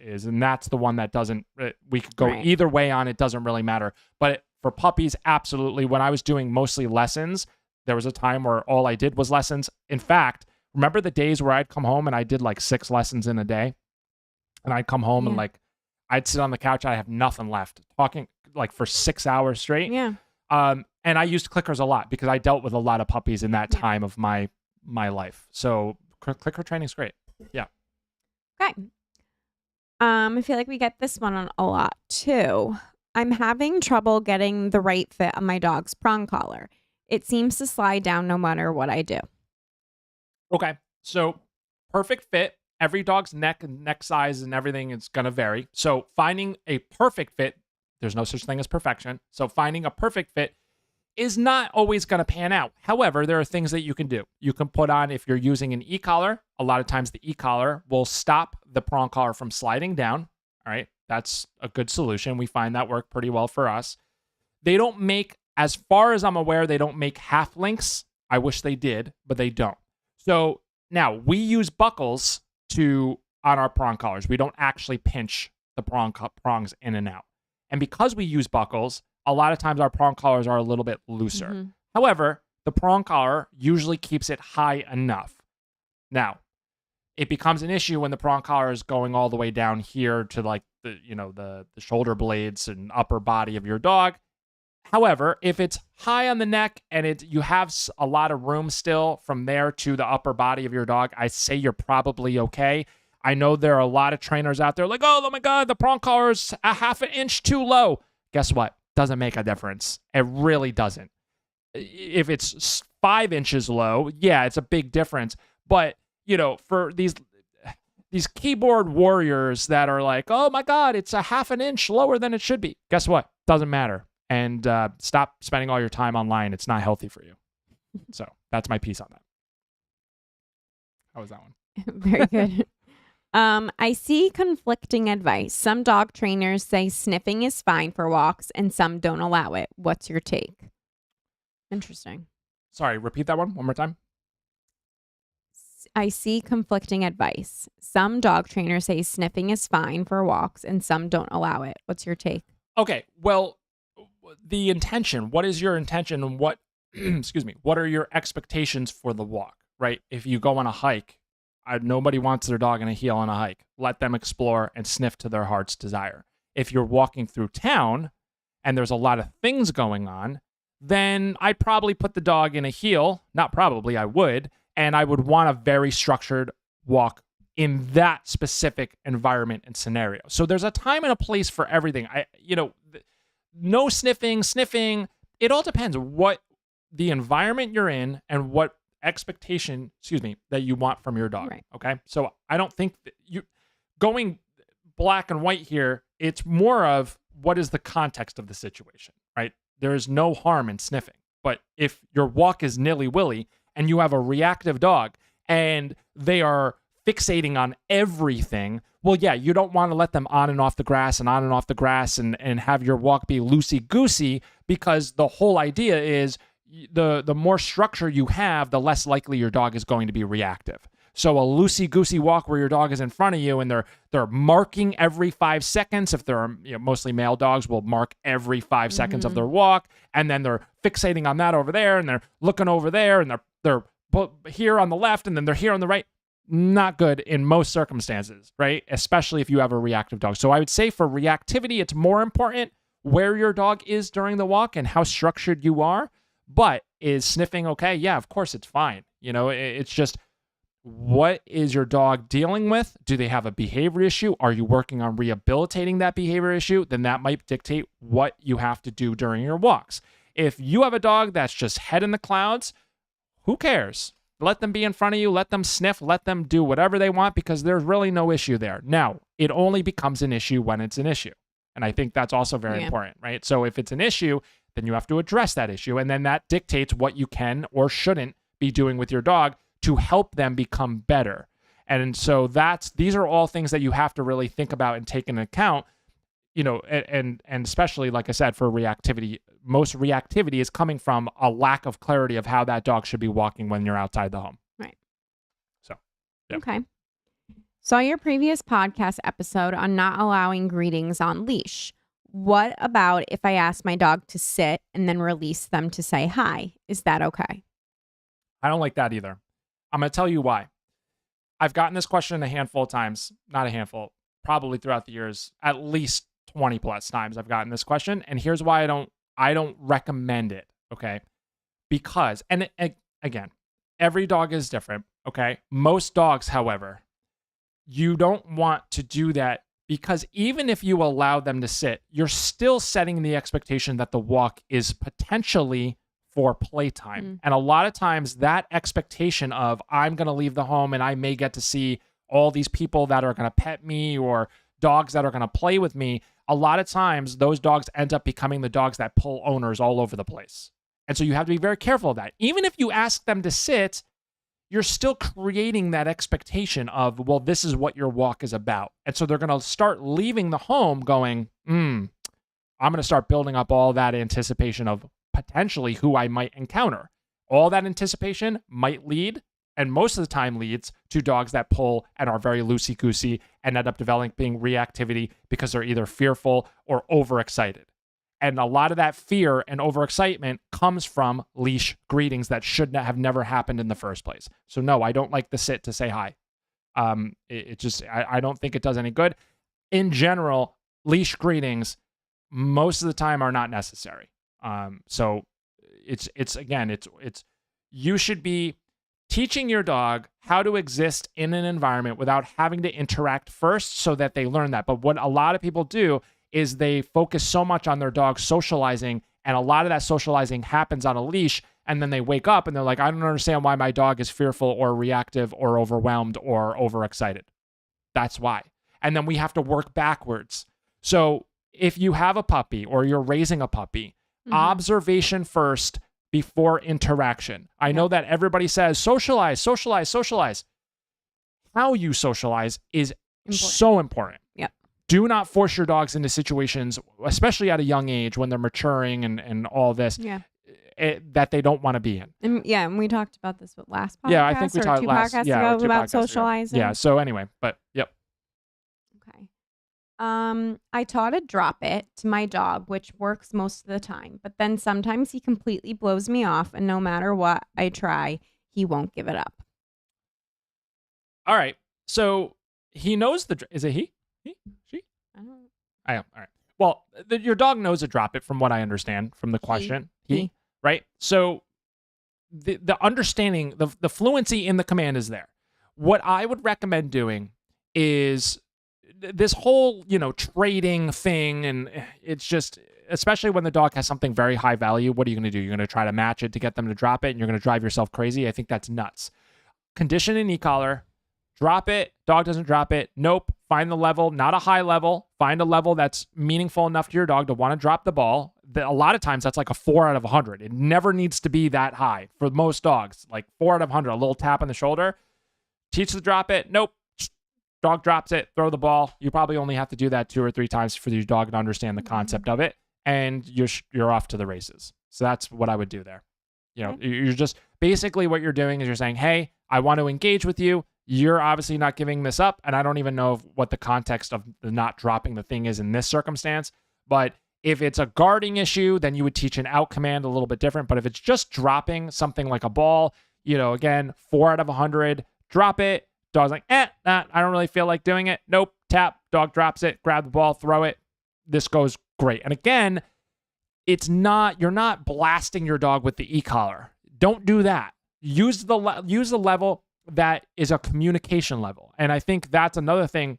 A: and that's the one that doesn't, we could go either way on. It doesn't really matter. But for puppies, absolutely. When I was doing mostly lessons, there was a time where all I did was lessons. In fact, remember the days where I'd come home and I did like 6 lessons in a day? And I'd come home and like, I'd sit on the couch. I have nothing left, talking like for 6 hours straight.
B: Yeah.
A: And I used clickers a lot because I dealt with a lot of puppies in that time of my life. So clicker training is great. Yeah.
B: Okay. I feel like we get this one on a lot too. I'm having trouble getting the right fit on my dog's prong collar. It seems to slide down no matter what I do.
A: Okay. So perfect fit. Every dog's neck and neck size and everything is going to vary. So finding a perfect fit, there's no such thing as perfection. So finding a perfect fit is not always going to pan out. However, there are things that you can do. You can put on, if you're using an e-collar, a lot of times the e-collar will stop the prong collar from sliding down. All right. That's a good solution. We find that work pretty well for us. They don't make, as far as I'm aware, they don't make half links. I wish they did, but they don't. So now we use buckles on our prong collars. We don't actually pinch the prongs in and out. And because we use buckles, a lot of times our prong collars are a little bit looser. Mm-hmm. However, the prong collar usually keeps it high enough. Now, it becomes an issue when the prong collar is going all the way down here to like the shoulder blades and upper body of your dog. However, if it's high on the neck and you have a lot of room still from there to the upper body of your dog, I say you're probably okay. I know there are a lot of trainers out there like, oh my God, the prong collar is a half an inch too low. Guess what? Doesn't make a difference. It really doesn't. If it's 5 inches low, yeah, it's a big difference. But, for these keyboard warriors that are like, oh my God, it's a half an inch lower than it should be. Guess what? Doesn't matter. And stop spending all your time online. It's not healthy for you. So that's my piece on that. How was that one?
B: Very good. I see conflicting advice. Some dog trainers say sniffing is fine for walks and some don't allow it. What's your take? Interesting.
A: Sorry, repeat that one more time.
B: I see conflicting advice. Some dog trainers say sniffing is fine for walks and some don't allow it. What's your take?
A: Okay, well, the intention, what is your intention and what, what are your expectations for the walk, right? If you go on a hike, nobody wants their dog in a heel on a hike. Let them explore and sniff to their heart's desire. If you're walking through town and there's a lot of things going on, then I'd probably put the dog in a heel. Not probably, I would. And I would want a very structured walk in that specific environment and scenario. So there's a time and a place for everything. No sniffing. It all depends what the environment you're in and what expectation, that you want from your dog.
B: Right.
A: Okay. So I don't think that you going black and white here. It's more of what is the context of the situation, right? There is no harm in sniffing, but if your walk is nilly-willy and you have a reactive dog and they are fixating on everything, well, yeah, you don't want to let them on and off the grass and on and off the grass and have your walk be loosey-goosey, because the whole idea is the more structure you have, the less likely your dog is going to be reactive. So a loosey-goosey walk where your dog is in front of you and they're marking every 5 seconds. If they're mostly male dogs, will mark every 5 seconds of their walk, and then they're fixating on that over there, and they're looking over there, and they're here on the left, and then they're here on the right. Not good in most circumstances, right? Especially if you have a reactive dog. So I would say for reactivity, it's more important where your dog is during the walk and how structured you are. But is sniffing okay? Yeah, of course it's fine. It's just, what is your dog dealing with? Do they have a behavior issue? Are you working on rehabilitating that behavior issue? Then that might dictate what you have to do during your walks. If you have a dog that's just head in the clouds, who cares? Let them be in front of you. Let them sniff. Let them do whatever they want, because there's really no issue there. Now, it only becomes an issue when it's an issue. And I think that's also very important, right? So if it's an issue, then you have to address that issue. And then that dictates what you can or shouldn't be doing with your dog to help them become better. And so these are all things that you have to really think about and take into account, and especially, like I said, for reactivity. Most reactivity is coming from a lack of clarity of how that dog should be walking when you're outside the home.
B: Right.
A: So, yeah.
B: Okay. Saw your previous podcast episode on not allowing greetings on leash. What about if I ask my dog to sit and then release them to say hi? Is that okay?
A: I don't like that either. I'm going to tell you why. I've gotten this question a handful of times, not a handful, probably throughout the years, at least 20 plus times I've gotten this question. And here's why I don't recommend it. Okay. Because, and again, every dog is different. Okay. Most dogs, however, you don't want to do that because even if you allow them to sit, you're still setting the expectation that the walk is potentially for playtime. And a lot of times that expectation of I'm going to leave the home and I may get to see all these people that are going to pet me or dogs that are going to play with me, a lot of times those dogs end up becoming the dogs that pull owners all over the place. And so you have to be very careful of that. Even if you ask them to sit, you're still creating that expectation of, well, this is what your walk is about. And so they're going to start leaving the home going, I'm going to start building up all that anticipation of potentially who I might encounter. All that anticipation might lead, and most of the time leads, to dogs that pull and are very loosey-goosey and end up developing reactivity because they're either fearful or overexcited. And a lot of that fear and overexcitement comes from leash greetings that should have never happened in the first place. So no, I don't like the sit to say hi. I don't think it does any good. In general, leash greetings most of the time are not necessary. So you should be teaching your dog how to exist in an environment without having to interact first so that they learn that. But what a lot of people do is they focus so much on their dog socializing, and a lot of that socializing happens on a leash, and then they wake up and they're like, I don't understand why my dog is fearful or reactive or overwhelmed or overexcited. That's why. And then we have to work backwards. So if you have a puppy or you're raising a puppy, observation first before interaction. I know that everybody says socialize, socialize, socialize. How you socialize is so important.
B: Yep.
A: Do not force your dogs into situations, especially at a young age when they're maturing and all this, that they don't want to be in.
B: And we talked about this with last podcast.
A: Yeah, I think we talked
B: two podcasts ago about socializing.
A: Yeah, so anyway, but yep.
B: Okay. I taught a drop it to my dog, which works most of the time, but then sometimes he completely blows me off, and no matter what I try, he won't give it up.
A: All right. So he knows is it he? He? She?
B: I don't know.
A: I am. All right. Well, your dog knows a drop it from what I understand from the question. He. Right? So the understanding, the fluency in the command is there. What I would recommend doing is this whole, trading thing, and it's just, especially when the dog has something very high value, what are you going to do? You're going to try to match it to get them to drop it, and you're going to drive yourself crazy. I think that's nuts. Condition an e-collar, drop it, dog doesn't drop it. Nope. Find the level, not a high level. Find a level that's meaningful enough to your dog to want to drop the ball. A lot of times that's like a 4 out of 100. It never needs to be that high for most dogs. Like 4 out of 100, a little tap on the shoulder. Teach the drop it. Nope. Dog drops it, throw the ball. You probably only have to do that 2 or 3 times for your dog to understand the concept of it, and you're off to the races. So that's what I would do there. You're just basically what you're doing is you're saying, hey, I want to engage with you. You're obviously not giving this up, and I don't even know what the context of the not dropping the thing is in this circumstance. But if it's a guarding issue, then you would teach an out command a little bit different. But if it's just dropping something like a ball, again, 4 out of 100, drop it. Dog's like, I don't really feel like doing it. Nope, tap, dog drops it, grab the ball, throw it. This goes great. And again, you're not blasting your dog with the e-collar. Don't do that. Use the level that is a communication level. And I think that's another thing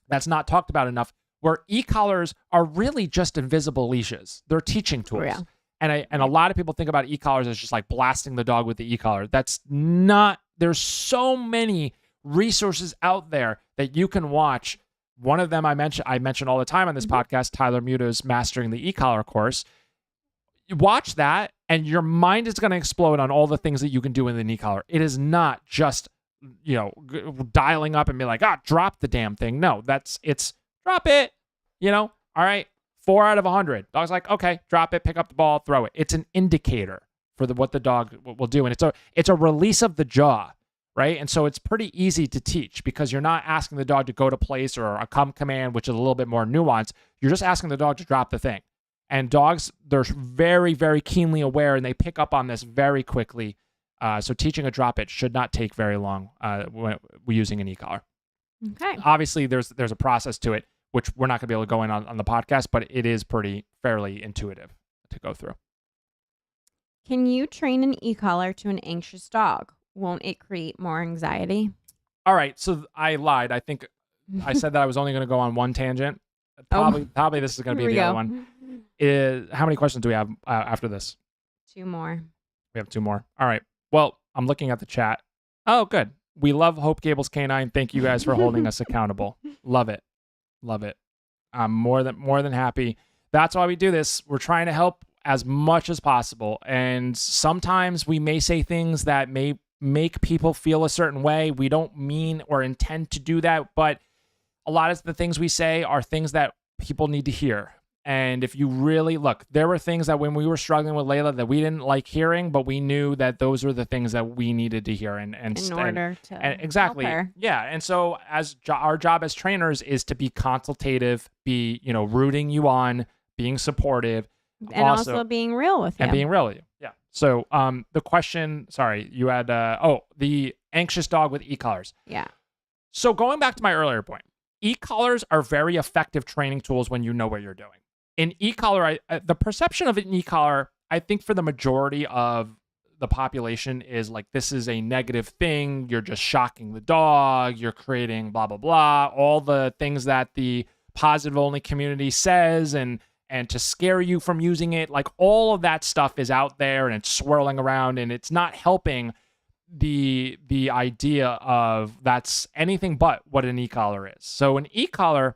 A: that's not talked about enough, where e-collars are really just invisible leashes. They're teaching tools.
B: Yeah.
A: And a lot of people think about e-collars as just like blasting the dog with the e-collar. That's not, there's so many resources out there that you can watch. One of them I mention all the time on this podcast, Tyler Muta's Mastering the E-Collar course. You watch that and your mind is going to explode on all the things that you can do in the e-collar. It is not just, dialing up and be like, drop the damn thing. No, it's drop it, all right, 4 out of 100. Dog's like, okay, drop it, pick up the ball, throw it. It's an indicator for what the dog will do. And it's a release of the jaw. Right. And so it's pretty easy to teach because you're not asking the dog to go to place or a come command, which is a little bit more nuanced. You're just asking the dog to drop the thing. And dogs, they're very, very keenly aware and they pick up on this very quickly. So teaching a drop it should not take very long when we're using an e-collar.
B: Okay.
A: Obviously, there's a process to it, which we're not going to be able to go in on the podcast, but it is fairly intuitive to go through.
B: Can you train an e-collar to an anxious dog? Won't it create more anxiety?
A: All right, so I lied. I think I said that I was only going to go on one tangent. Probably this is going to be the other one. How many questions do we have after this?
B: 2 more.
A: We have 2 more. All right. Well, I'm looking at the chat. Oh, good. We love Hope Gables K9. Thank you guys for holding us accountable. Love it. Love it. I'm more than happy. That's why we do this. We're trying to help as much as possible. And sometimes we may say things that may make people feel a certain way. We don't mean or intend to do that, but a lot of the things we say are things that people need to hear. And if you really look, there were things that when we were struggling with Layla that we didn't like hearing, but we knew that those were the things that we needed to hear. And
B: in order to
A: exactly.
B: help her.
A: Yeah. And so as our job as trainers is to be consultative, be, rooting you on, being supportive.
B: And also being real with you.
A: And being real with you. Yeah. So the question, sorry, you had, the anxious dog with e-collars.
B: Yeah.
A: So going back to my earlier point, e-collars are very effective training tools when you know what you're doing. An e-collar, the perception of an e-collar, I think for the majority of the population is like, this is a negative thing. You're just shocking the dog. You're creating blah, blah, blah. All the things that the positive only community says and to scare you from using it. Like all of that stuff is out there and it's swirling around and it's not helping the idea of that's anything but what an e-collar is. So an e-collar,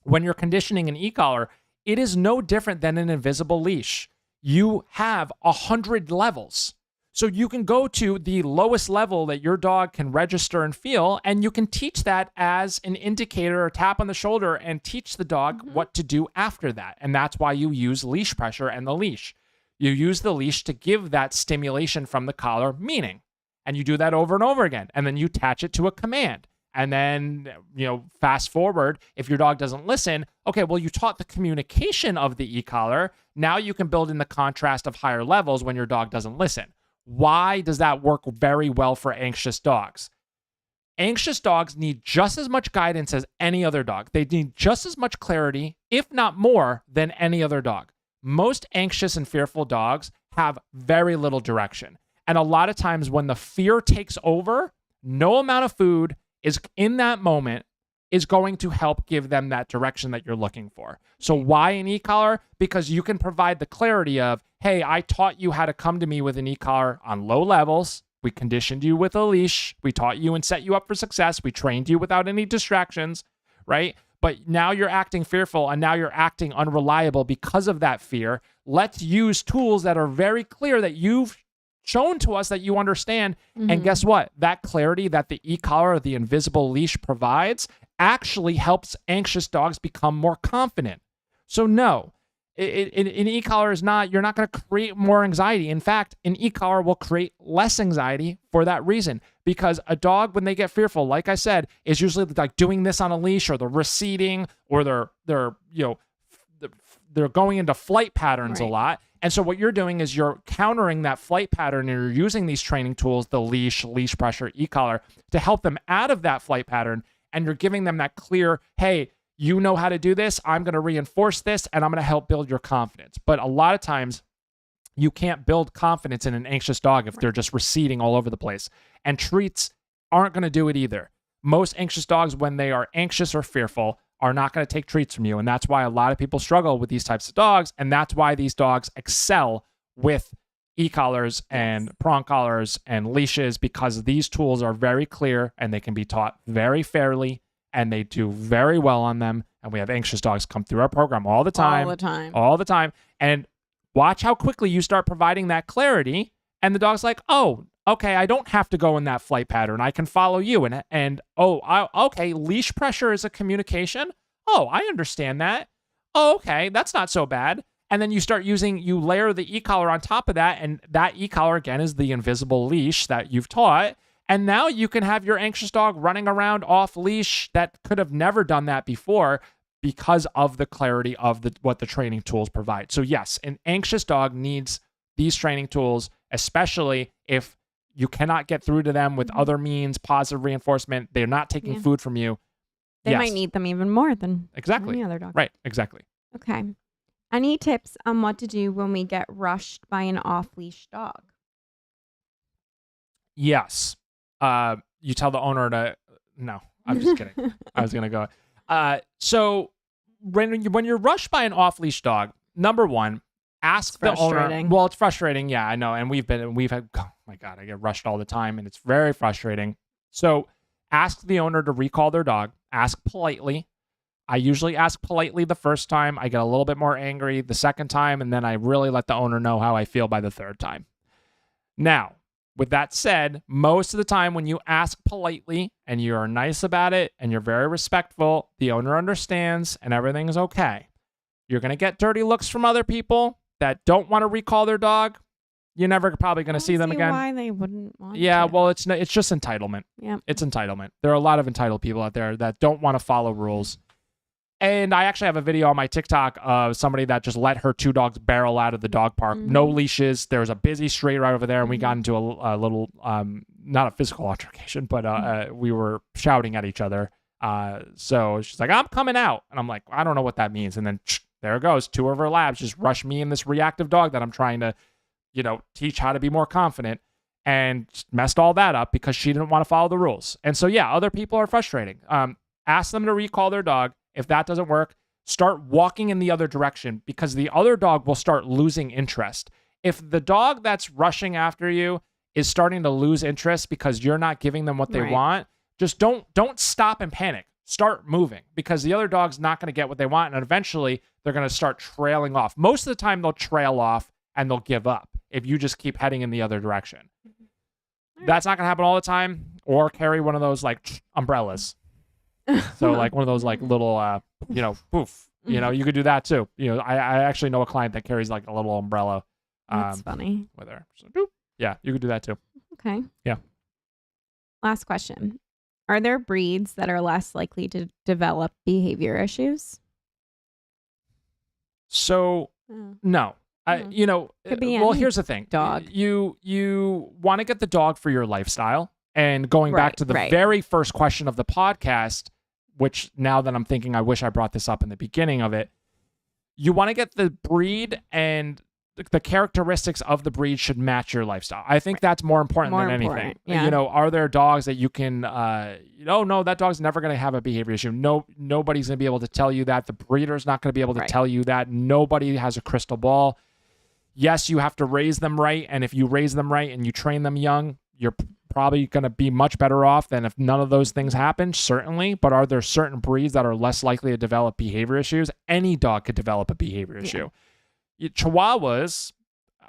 A: when you're conditioning an e-collar, it is no different than an invisible leash. You have 100 levels. So you can go to the lowest level that your dog can register and feel, and you can teach that as an indicator or tap on the shoulder and teach the dog what to do after that. And that's why you use leash pressure and the leash. You use the leash to give that stimulation from the collar meaning. And you do that over and over again. And then you attach it to a command. And then, fast forward, if your dog doesn't listen, okay, well, you taught the communication of the e-collar. Now you can build in the contrast of higher levels when your dog doesn't listen. Why does that work very well for anxious dogs? Anxious dogs need just as much guidance as any other dog. They need just as much clarity, if not more, than any other dog. Most anxious and fearful dogs have very little direction. And a lot of times when the fear takes over, no amount of food is in that moment is going to help give them that direction that you're looking for. So why an e-collar? Because you can provide the clarity of, hey, I taught you how to come to me with an e-collar on low levels. We conditioned you with a leash. We taught you and set you up for success. We trained you without any distractions, right? But now you're acting fearful and now you're acting unreliable because of that fear. Let's use tools that are very clear that you've shown to us that you understand. And guess what? That clarity that the e-collar, the invisible leash provides actually helps anxious dogs become more confident. So no, an e-collar is not, you're not going to create more anxiety. In fact, an e-collar will create less anxiety for that reason, because a dog, when they get fearful, like I said, is usually like doing this on a leash, or they're receding, or they're going into flight patterns a lot. And so what you're doing is you're countering that flight pattern, and you're using these training tools, the leash pressure, e-collar, to help them out of that flight pattern. And you're giving them that clear, hey, you know how to do this. I'm going to reinforce this, and I'm going to help build your confidence. But a lot of times you can't build confidence in an anxious dog if they're just receding all over the place. And treats aren't going to do it either. Most anxious dogs, when they are anxious or fearful, are not going to take treats from you. And that's why a lot of people struggle with these types of dogs. And that's why these dogs excel with e-collars and prong collars and leashes, because these tools are very clear and they can be taught very fairly, and they do very well on them. And we have anxious dogs come through our program all the time. All the time. And watch how quickly you start providing that clarity. And the dog's like, oh, okay, I don't have to go in that flight pattern. I can follow you. Okay, leash pressure is a communication. Oh, I understand that. Oh, okay, that's not so bad. And then you layer the e-collar on top of that, and that e-collar, again, is the invisible leash that you've taught. And now you can have your anxious dog running around off leash that could have never done that before, because of the clarity of what the training tools provide. So yes, an anxious dog needs these training tools, especially if you cannot get through to them with other means, positive reinforcement. They're not taking food from you.
B: They might need them even more than any other dog.
A: Right, exactly.
B: Okay. Any tips on what to do when we get rushed by an off-leash dog?
A: Yes. You tell the owner to, no. I'm just kidding. I was gonna go. So when you're rushed by an off leash dog, number one, ask the owner.
B: Frustrating.
A: Well, it's frustrating. Yeah, I know. And we've had. Oh my God, I get rushed all the time, and it's very frustrating. So ask the owner to recall their dog. Ask politely. I usually ask politely the first time. I get a little bit more angry the second time, and then I really let the owner know how I feel by the third time. Now, with that said, most of the time when you ask politely and you're nice about it and you're very respectful, the owner understands and everything's okay. You're going to get dirty looks from other people that don't want to recall their dog. You're never probably going to see them again.
B: Why they wouldn't want
A: Yeah,
B: to.
A: well, it's just entitlement.
B: Yeah.
A: It's entitlement. There are a lot of entitled people out there that don't want to follow rules. And I actually have a video on my TikTok of somebody that just let her 2 dogs barrel out of the dog park. No leashes. There was a busy street right over there, and we got into a little, not a physical altercation, but we were shouting at each other. So she's like, I'm coming out. And I'm like, I don't know what that means. And then there it goes. 2 of her labs just rush me and this reactive dog that I'm trying to, teach how to be more confident, and messed all that up because she didn't want to follow the rules. And so, yeah, other people are frustrating. Ask them to recall their dog. If that doesn't work, start walking in the other direction because the other dog will start losing interest. If the dog that's rushing after you is starting to lose interest because you're not giving them what they want, just don't stop and panic. Start moving because the other dog's not going to get what they want, and eventually they're going to start trailing off. Most of the time they'll trail off and they'll give up if you just keep heading in the other direction. That's not going to happen all the time, or carry one of those like umbrellas. So like one of those like little, poof, you could do that too. I actually know a client that carries like a little umbrella.
B: That's funny.
A: With her. So, boop. Yeah, you could do that too.
B: Okay.
A: Yeah.
B: Last question. Are there breeds that are less likely to develop behavior issues?
A: So, no.
B: Could be
A: well,
B: any
A: here's the thing.
B: dog.
A: You want to get the dog for your lifestyle. And going back to the very first question of the podcast, which now that I'm thinking, I wish I brought this up in the beginning of it. You want to get the breed, and the characteristics of the breed should match your lifestyle. I think that's more important than anything.
B: Yeah.
A: Are there dogs that you can, no, that dog's never going to have a behavior issue. No, nobody's going to be able to tell you that. The breeder's not going to be able to tell you that. Nobody has a crystal ball. Yes, you have to raise them right. And if you raise them right and you train them young, you're probably going to be much better off than if none of those things happen, certainly. But are there certain breeds that are less likely to develop behavior issues? Any dog could develop a behavior issue. Chihuahuas,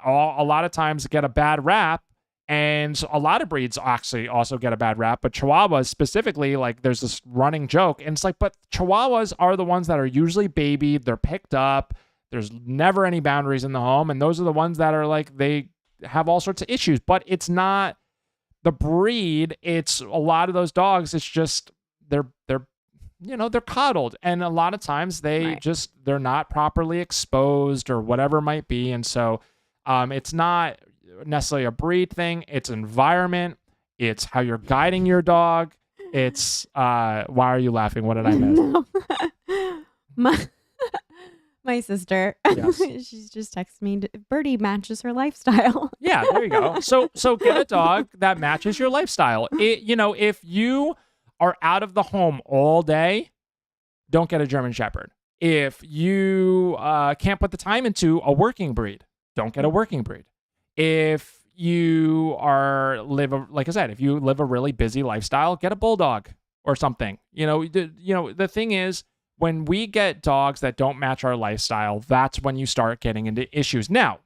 A: a lot of times get a bad rap, and a lot of breeds actually also get a bad rap. But Chihuahuas specifically, like there's this running joke, and it's like, but Chihuahuas are the ones that are usually babied, they're picked up, there's never any boundaries in the home, and those are the ones that are like, they have all sorts of issues. But it's not the breed, it's a lot of those dogs, it's just they're coddled, and a lot of times they're not properly exposed or whatever it might be. And so it's not necessarily a breed thing, it's environment, it's how you're guiding your dog. It's why are you laughing? What did I miss?
B: My sister,
A: yes.
B: She's just texted me, Birdie matches her lifestyle.
A: Yeah, there you go. So get a dog that matches your lifestyle. If you are out of the home all day, don't get a German Shepherd. If you can't put the time into a working breed, don't get a working breed. If you if you live a really busy lifestyle, get a bulldog or something. The thing is, when we get dogs that don't match our lifestyle, that's when you start getting into issues. Now,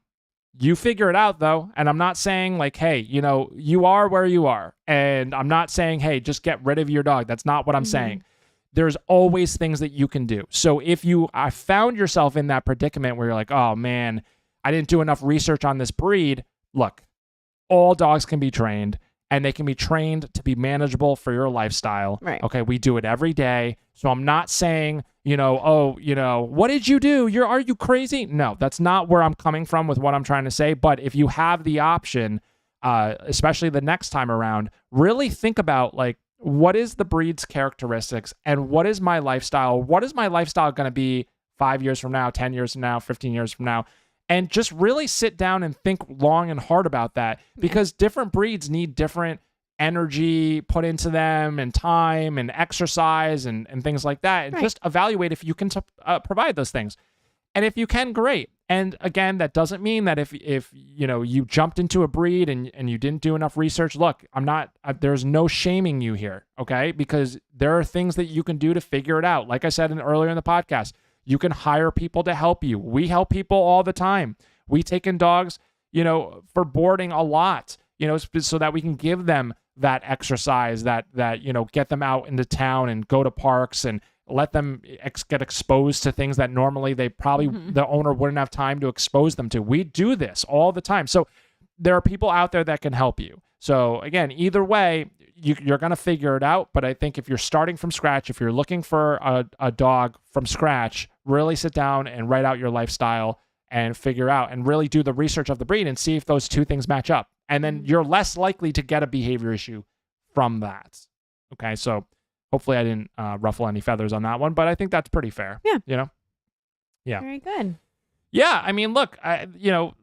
A: you figure it out, though. And I'm not saying like, hey, you are where you are. And I'm not saying, hey, just get rid of your dog. That's not what I'm saying. There's always things that you can do. So if you found yourself in that predicament where you're like, oh, man, I didn't do enough research on this breed. Look, all dogs can be trained. And they can be trained to be manageable for your lifestyle.
B: Right.
A: Okay, we do it every day. So I'm not saying, what did you do? Are you crazy? No, that's not where I'm coming from with what I'm trying to say. But if you have the option, especially the next time around, really think about like, what is the breed's characteristics and what is my lifestyle? What is my lifestyle going to be 5 years from now, 10 years from now, 15 years from now? And just really sit down and think long and hard about that, because different breeds need different energy put into them and time and exercise and things like that, and
B: Right.
A: just evaluate if you can provide those things. And if you can, great. And again, that doesn't mean that if you jumped into a breed and you didn't do enough research. Look, there's no shaming you here, okay? Because there are things that you can do to figure it out. Like I said earlier in the podcast, you can hire people to help you. We help people all the time. We take in dogs, for boarding a lot, so that we can give them that exercise, that get them out into town and go to parks and let them get exposed to things that normally they probably the owner wouldn't have time to expose them to. We do this all the time. So there are people out there that can help you. So again, either way, you're going to figure it out. But I think if you're starting from scratch, if you're looking for a dog from scratch, really sit down and write out your lifestyle and figure out and really do the research of the breed and see if those two things match up. And then you're less likely to get a behavior issue from that. Okay, so hopefully I didn't ruffle any feathers on that one, but I think that's pretty fair.
B: Yeah.
A: Yeah.
B: Very good.
A: Yeah, I mean, look,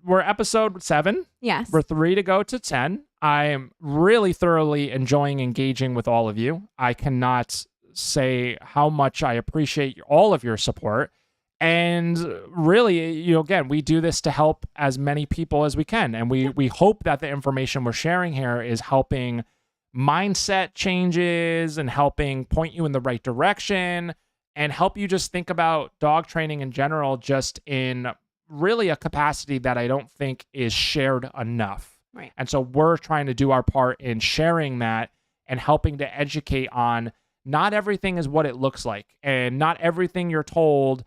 A: we're episode 7.
B: Yes.
A: We're 3 to go to 10. I am really thoroughly enjoying engaging with all of you. I cannot say how much I appreciate all of your support. And really, again, we do this to help as many people as we can. And we hope that the information we're sharing here is helping mindset changes and helping point you in the right direction and help you just think about dog training in general, just in really a capacity that I don't think is shared enough.
B: Right.
A: And so we're trying to do our part in sharing that and helping to educate on not everything is what it looks like, and not everything you're told,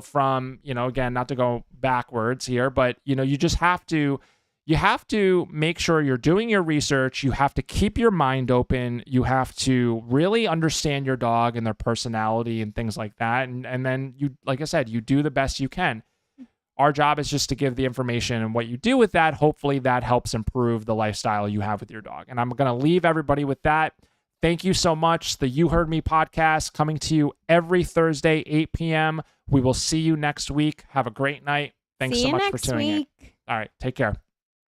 A: from, again, not to go backwards here, but, you just have to make sure you're doing your research. You have to keep your mind open. You have to really understand your dog and their personality and things like that. And then like I said, you do the best you can. Our job is just to give the information, and what you do with that, hopefully that helps improve the lifestyle you have with your dog. And I'm going to leave everybody with that. Thank you so much. The You Heard Me podcast coming to you every Thursday, 8 p.m. We will see you next week. Have a great night. Thanks so much for tuning in. All right. Take care.